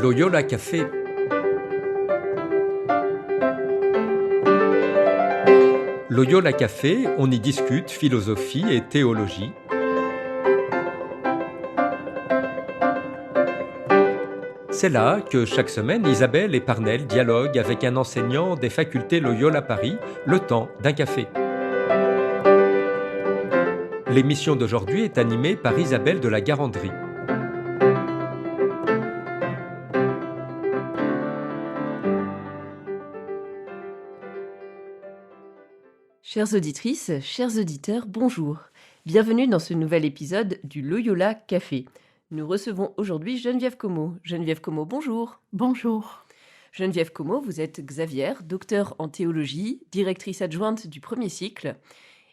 Loyola Café. Loyola Café, on y discute philosophie et théologie. C'est là que chaque semaine, Isabelle et Parnell dialoguent avec un enseignant des facultés Loyola Paris, le temps d'un café. L'émission d'aujourd'hui est animée par Isabelle de la Garandrie. Chères auditrices, chers auditeurs, bonjour. Bienvenue dans ce nouvel épisode du Loyola Café. Nous recevons aujourd'hui Geneviève Como. Geneviève Como, bonjour. Bonjour. Geneviève Como, vous êtes Xavier, docteur en théologie, directrice adjointe du premier cycle,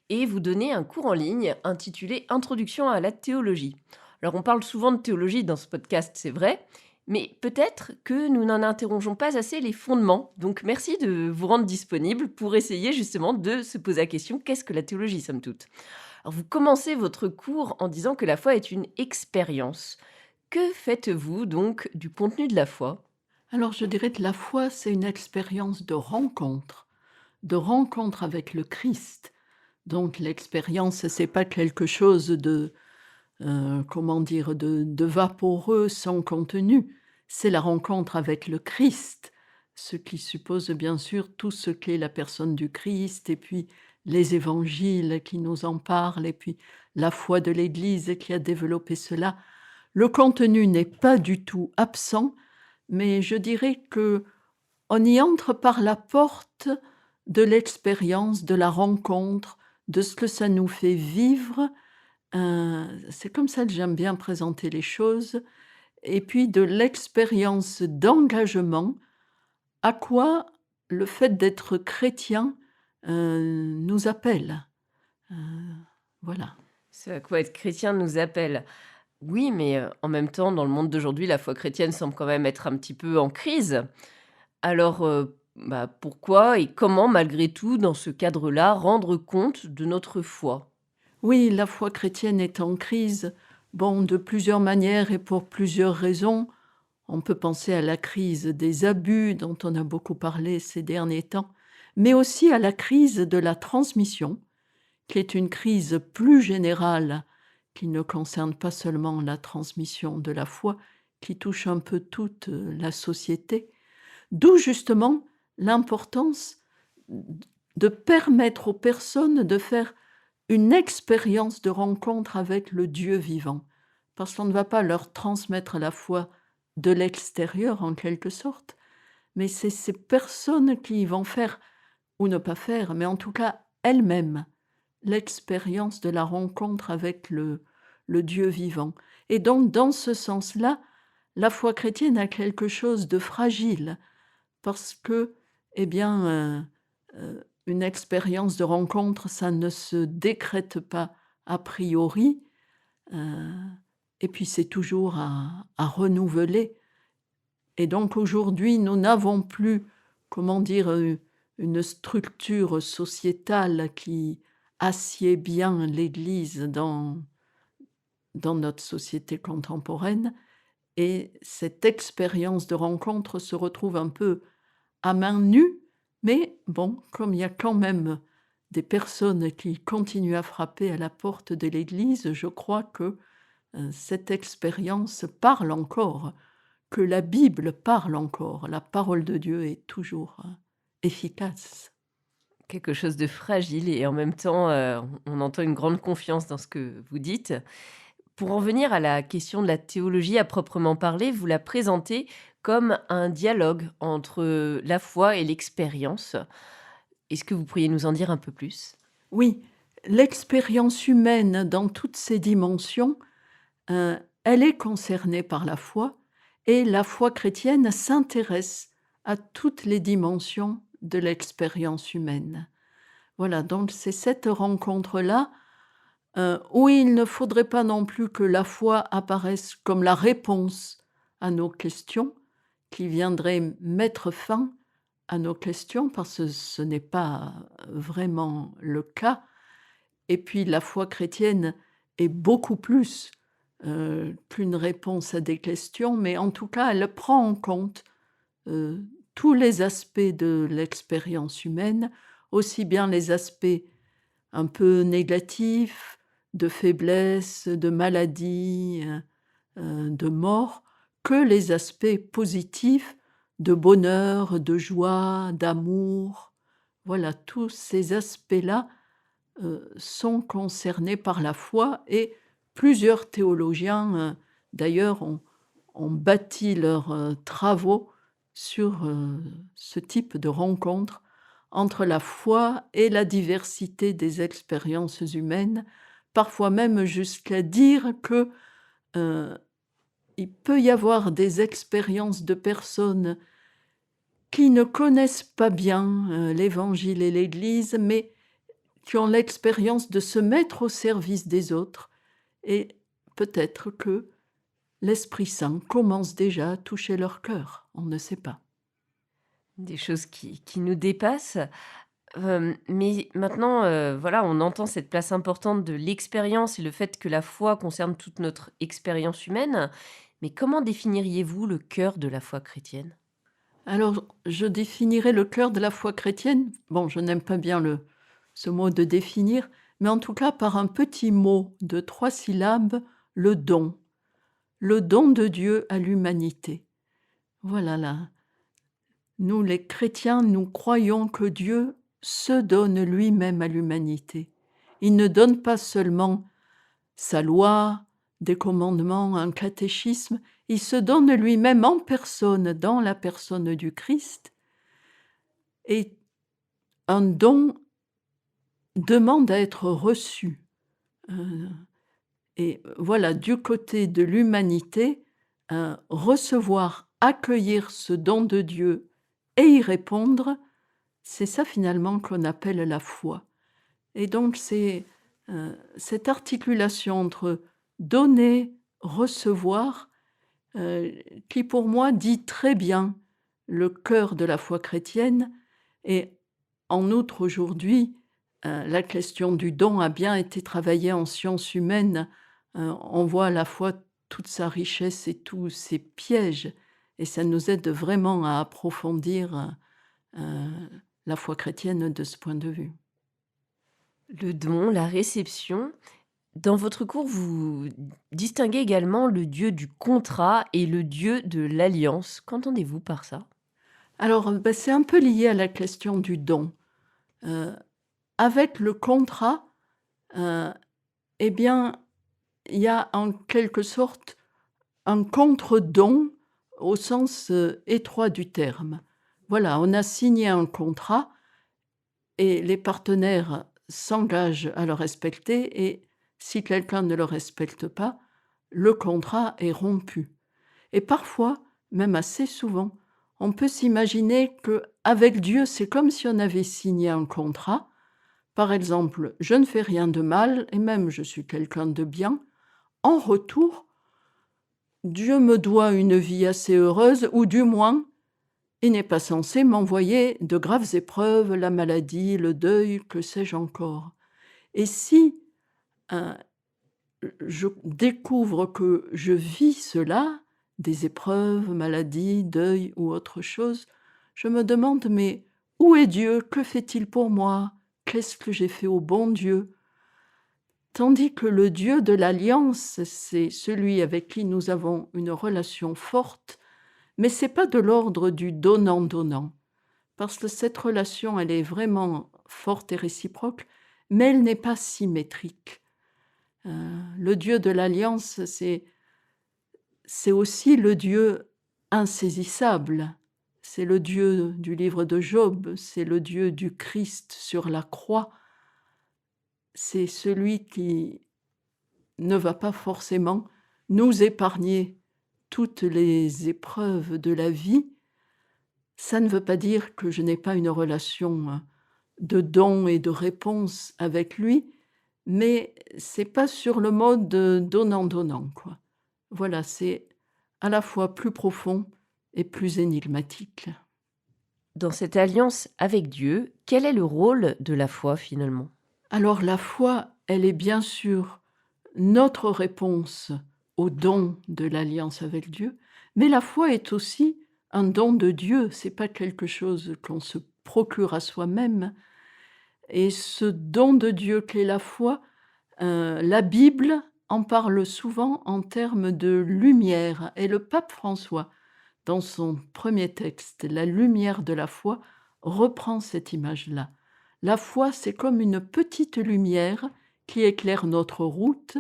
et vous donnez un cours en ligne intitulé Introduction à la théologie. Alors on parle souvent de théologie dans ce podcast, c'est vrai, mais peut-être que nous n'en interrogeons pas assez les fondements. Donc merci de vous rendre disponible pour essayer justement de se poser la question, qu'est-ce que la théologie, somme toute ? Alors vous commencez votre cours en disant que la foi est une expérience. Que faites-vous donc du contenu de la foi ? Alors je dirais que la foi, c'est une expérience de rencontre avec le Christ. Donc l'expérience, c'est pas quelque chose de, de vaporeux, sans contenu. C'est la rencontre avec le Christ, ce qui suppose bien sûr tout ce qu'est la personne du Christ, et puis les évangiles qui nous en parlent, et puis la foi de l'Église qui a développé cela. Le contenu n'est pas du tout absent, mais je dirais que on y entre par la porte de l'expérience, de la rencontre, de ce que ça nous fait vivre. C'est comme ça que j'aime bien présenter les choses. Et puis de l'expérience d'engagement, à quoi le fait d'être chrétien nous appelle. Euh, voilà. Ce à quoi être chrétien nous appelle. Oui, mais en même temps, dans le monde d'aujourd'hui, la foi chrétienne semble quand même être un petit peu en crise. Alors, pourquoi et comment, malgré tout, dans ce cadre-là, rendre compte de notre foi ? Oui, la foi chrétienne est en crise, de plusieurs manières et pour plusieurs raisons. On peut penser à la crise des abus dont on a beaucoup parlé ces derniers temps, mais aussi à la crise de la transmission, qui est une crise plus générale, qui ne concerne pas seulement la transmission de la foi, qui touche un peu toute la société. D'où justement l'importance de permettre aux personnes de faire une expérience de rencontre avec le Dieu vivant, parce qu'on ne va pas leur transmettre la foi de l'extérieur en quelque sorte, mais c'est ces personnes qui vont faire, ou ne pas faire, mais en tout cas elles-mêmes, l'expérience de la rencontre avec le Dieu vivant. Et donc dans ce sens-là, la foi chrétienne a quelque chose de fragile, parce que, une expérience de rencontre, ça ne se décrète pas a priori, et puis c'est toujours à renouveler. Et donc aujourd'hui, nous n'avons plus, une structure sociétale qui assied bien l'Église dans notre société contemporaine, et cette expérience de rencontre se retrouve un peu à main nue, mais comme il y a quand même des personnes qui continuent à frapper à la porte de l'Église, je crois que cette expérience parle encore, que la Bible parle encore. La parole de Dieu est toujours efficace. Quelque chose de fragile et en même temps, on entend une grande confiance dans ce que vous dites. Pour en venir à la question de la théologie à proprement parler, vous la présentez comme un dialogue entre la foi et l'expérience. Est-ce que vous pourriez nous en dire un peu plus ? Oui, l'expérience humaine dans toutes ses dimensions, elle est concernée par la foi, et la foi chrétienne s'intéresse à toutes les dimensions de l'expérience humaine. Voilà, donc c'est cette rencontre-là où il ne faudrait pas non plus que la foi apparaisse comme la réponse à nos questions, qui viendrait mettre fin à nos questions, parce que ce n'est pas vraiment le cas. Et puis la foi chrétienne est beaucoup plus qu'une réponse à des questions, mais en tout cas, elle prend en compte euh, tous les aspects de l'expérience humaine, aussi bien les aspects un peu négatifs, de faiblesse, de maladie, de mort, que les aspects positifs de bonheur, de joie, d'amour. Voilà, tous ces aspects-là sont concernés par la foi et plusieurs théologiens, d'ailleurs, ont bâti leurs travaux sur ce type de rencontre entre la foi et la diversité des expériences humaines, parfois même jusqu'à dire que euh, il peut y avoir des expériences de personnes qui ne connaissent pas bien l'Évangile et l'Église, mais qui ont l'expérience de se mettre au service des autres. Et peut-être que l'Esprit Saint commence déjà à toucher leur cœur, on ne sait pas. Des choses qui nous dépassent. Mais maintenant, voilà, on entend cette place importante de l'expérience et le fait que la foi concerne toute notre expérience humaine. Mais comment définiriez-vous le cœur de la foi chrétienne? Alors, je définirais le cœur de la foi chrétienne, bon, je n'aime pas bien ce mot de définir, mais en tout cas par un petit mot de 3 syllabes, le don. Le don de Dieu à l'humanité. Voilà là. Nous, les chrétiens, nous croyons que Dieu se donne lui-même à l'humanité. Il ne donne pas seulement sa loi, des commandements, un catéchisme, il se donne lui-même en personne, dans la personne du Christ, et un don demande à être reçu. Et voilà, du côté de l'humanité, recevoir, accueillir ce don de Dieu et y répondre, c'est ça finalement qu'on appelle la foi. Et donc c'est cette articulation entre donner, recevoir, qui pour moi dit très bien le cœur de la foi chrétienne. Et en outre, aujourd'hui, la question du don a bien été travaillée en sciences humaines. On voit à la fois toute sa richesse et tous ses pièges, et ça nous aide vraiment à approfondir la foi chrétienne de ce point de vue. Le don, la réception. Dans votre cours, vous distinguez également le Dieu du contrat et le Dieu de l'alliance. Qu'entendez-vous par ça? Alors, c'est un peu lié à la question du don. Euh, Avec le contrat, euh, eh bien, il y a en quelque sorte un contre-don au sens étroit du terme. Voilà, on a signé un contrat et les partenaires s'engagent à le respecter, et si quelqu'un ne le respecte pas, le contrat est rompu. Et parfois, même assez souvent, on peut s'imaginer qu'avec Dieu, c'est comme si on avait signé un contrat. Par exemple, je ne fais rien de mal, et même je suis quelqu'un de bien. En retour, Dieu me doit une vie assez heureuse, ou du moins, il n'est pas censé m'envoyer de graves épreuves, la maladie, le deuil, que sais-je encore. Et si euh, je découvre que je vis cela, des épreuves, maladies, deuil ou autre chose, je me demande, mais où est Dieu? Que fait-il pour moi? Qu'est-ce que j'ai fait au bon Dieu? Tandis que le Dieu de l'alliance, c'est celui avec qui nous avons une relation forte, mais c'est pas de l'ordre du donnant-donnant, parce que cette relation, elle est vraiment forte et réciproque, mais elle n'est pas symétrique. Le Dieu de l'alliance, c'est aussi le Dieu insaisissable. C'est le Dieu du livre de Job, c'est le Dieu du Christ sur la croix. C'est celui qui ne va pas forcément nous épargner toutes les épreuves de la vie. Ça ne veut pas dire que je n'ai pas une relation de don et de réponse avec lui, mais c'est pas sur le mode donnant-donnant, quoi. Voilà, c'est à la fois plus profond et plus énigmatique. Dans cette alliance avec Dieu, quel est le rôle de la foi finalement? Alors la foi, elle est bien sûr notre réponse au don de l'alliance avec Dieu, mais la foi est aussi un don de Dieu, c'est pas quelque chose qu'on se procure à soi-même. Et ce don de Dieu qu'est la foi, la Bible en parle souvent en termes de lumière. Et le pape François, dans son premier texte, La lumière de la foi, reprend cette image-là. La foi, c'est comme une petite lumière qui éclaire notre route.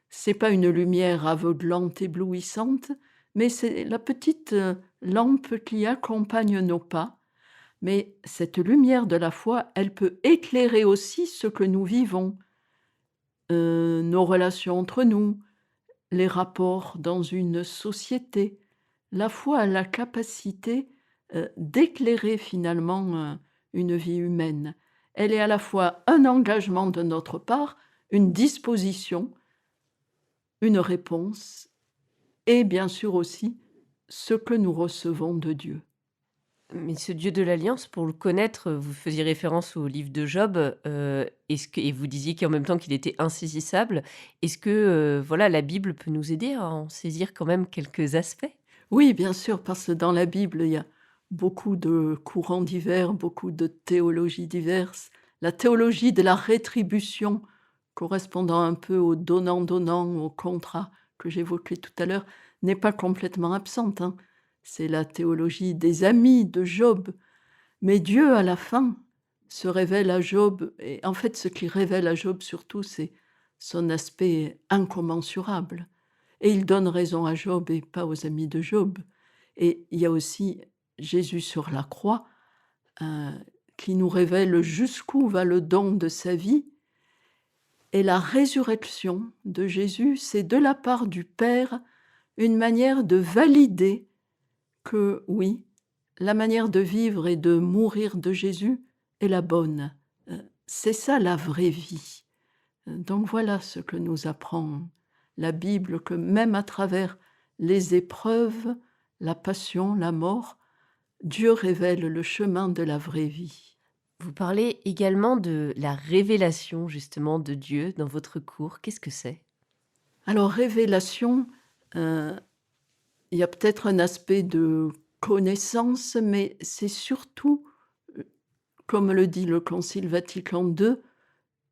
C'est pas une lumière aveuglante, éblouissante, mais c'est la petite lampe qui accompagne nos pas. Mais cette lumière de la foi, elle peut éclairer aussi ce que nous vivons, nos relations entre nous, les rapports dans une société. La foi a la capacité d'éclairer finalement une vie humaine. Elle est à la fois un engagement de notre part, une disposition, une réponse, et bien sûr aussi ce que nous recevons de Dieu. Mais ce Dieu de l'Alliance, pour le connaître, vous faisiez référence au livre de Job, et vous disiez qu'en même temps qu'il était insaisissable. Est-ce que, voilà, la Bible peut nous aider à en saisir quand même quelques aspects? Oui, bien sûr, parce que dans la Bible, il y a beaucoup de courants divers, beaucoup de théologies diverses. La théologie de la rétribution, correspondant un peu au donnant-donnant, au contrat que j'évoquais tout à l'heure, n'est pas complètement absente, hein. C'est la théologie des amis de Job. Mais Dieu, à la fin, se révèle à Job, et en fait, ce qui révèle à Job surtout, c'est son aspect incommensurable. Et il donne raison à Job et pas aux amis de Job. Et il y a aussi Jésus sur la croix, euh, qui nous révèle jusqu'où va le don de sa vie. Et la résurrection de Jésus, c'est de la part du Père une manière de valider que, oui, la manière de vivre et de mourir de Jésus est la bonne. C'est ça la vraie vie. Donc voilà ce que nous apprend la Bible, que même à travers les épreuves, la passion, la mort, Dieu révèle le chemin de la vraie vie. Vous parlez également de la révélation justement de Dieu dans votre cours. Qu'est-ce que c'est? Alors révélation, il y a peut-être un aspect de connaissance, mais c'est surtout, comme le dit le Concile Vatican II,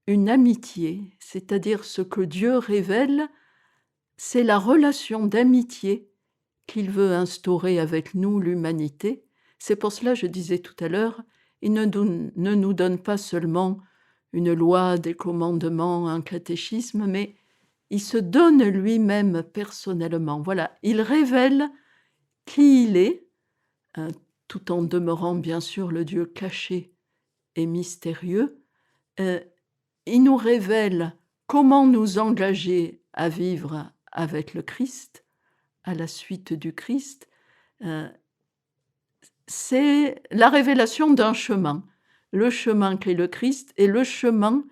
une amitié, c'est-à-dire ce que Dieu révèle, c'est la relation d'amitié qu'il veut instaurer avec nous, l'humanité. C'est pour cela, je disais tout à l'heure, il ne nous donne pas seulement une loi, des commandements, un catéchisme, mais il se donne lui-même personnellement. Voilà, il révèle qui il est, tout en demeurant bien sûr le Dieu caché et mystérieux. Il nous révèle comment nous engager à vivre avec le Christ, à la suite du Christ. C'est la révélation d'un chemin, le chemin qu'est le Christ et le chemin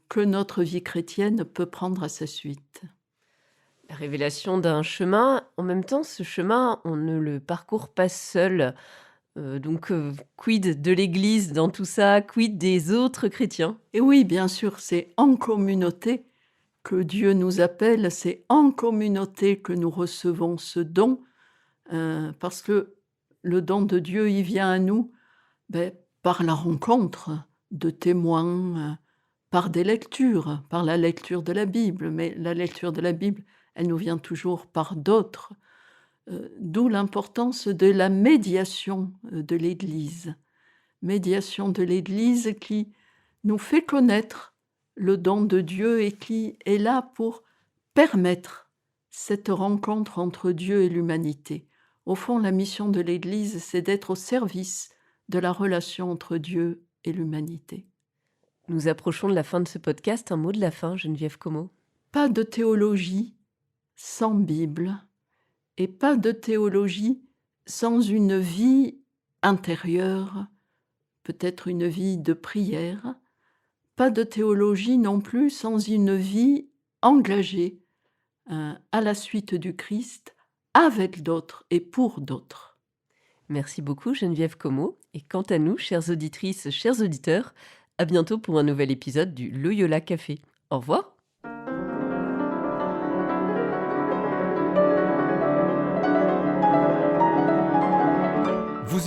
que notre vie chrétienne peut prendre à sa suite. La révélation d'un chemin. En même temps, ce chemin, on ne le parcourt pas seul. Donc, quid de l'Église dans tout ça? Quid des autres chrétiens? Et oui, bien sûr, c'est en communauté que Dieu nous appelle, c'est en communauté que nous recevons ce don, parce que le don de Dieu, il vient à nous par la rencontre de témoins, par des lectures, par la lecture de la Bible, mais la lecture de la Bible, elle nous vient toujours par d'autres, d'où l'importance de la médiation de l'Église. Médiation de l'Église qui nous fait connaître le don de Dieu et qui est là pour permettre cette rencontre entre Dieu et l'humanité. Au fond, la mission de l'Église, c'est d'être au service de la relation entre Dieu et l'humanité. Nous approchons de la fin de ce podcast. Un mot de la fin, Geneviève Como? Pas de théologie sans Bible et pas de théologie sans une vie intérieure, peut-être une vie de prière, pas de théologie non plus sans une vie engagée à la suite du Christ, avec d'autres et pour d'autres. Merci beaucoup, Geneviève Como. Et quant à nous, chères auditrices, chers auditeurs, à bientôt pour un nouvel épisode du Loyola Café. Au revoir.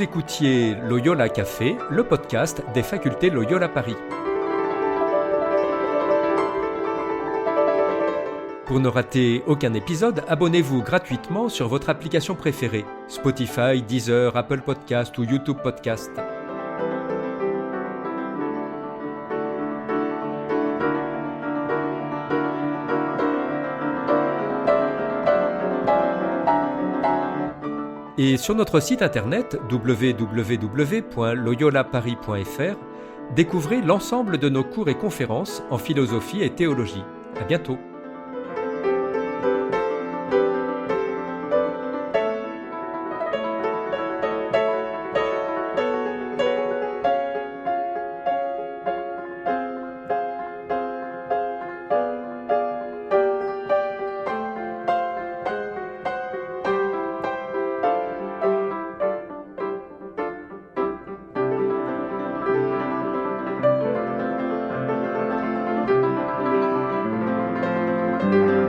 Vous écoutiez Loyola Café, le podcast des facultés Loyola Paris. Pour ne rater aucun épisode, abonnez-vous gratuitement sur votre application préférée, Spotify, Deezer, Apple Podcast ou YouTube Podcast. Et sur notre site internet www.loyolaparis.fr, découvrez l'ensemble de nos cours et conférences en philosophie et théologie. À bientôt. Thank you.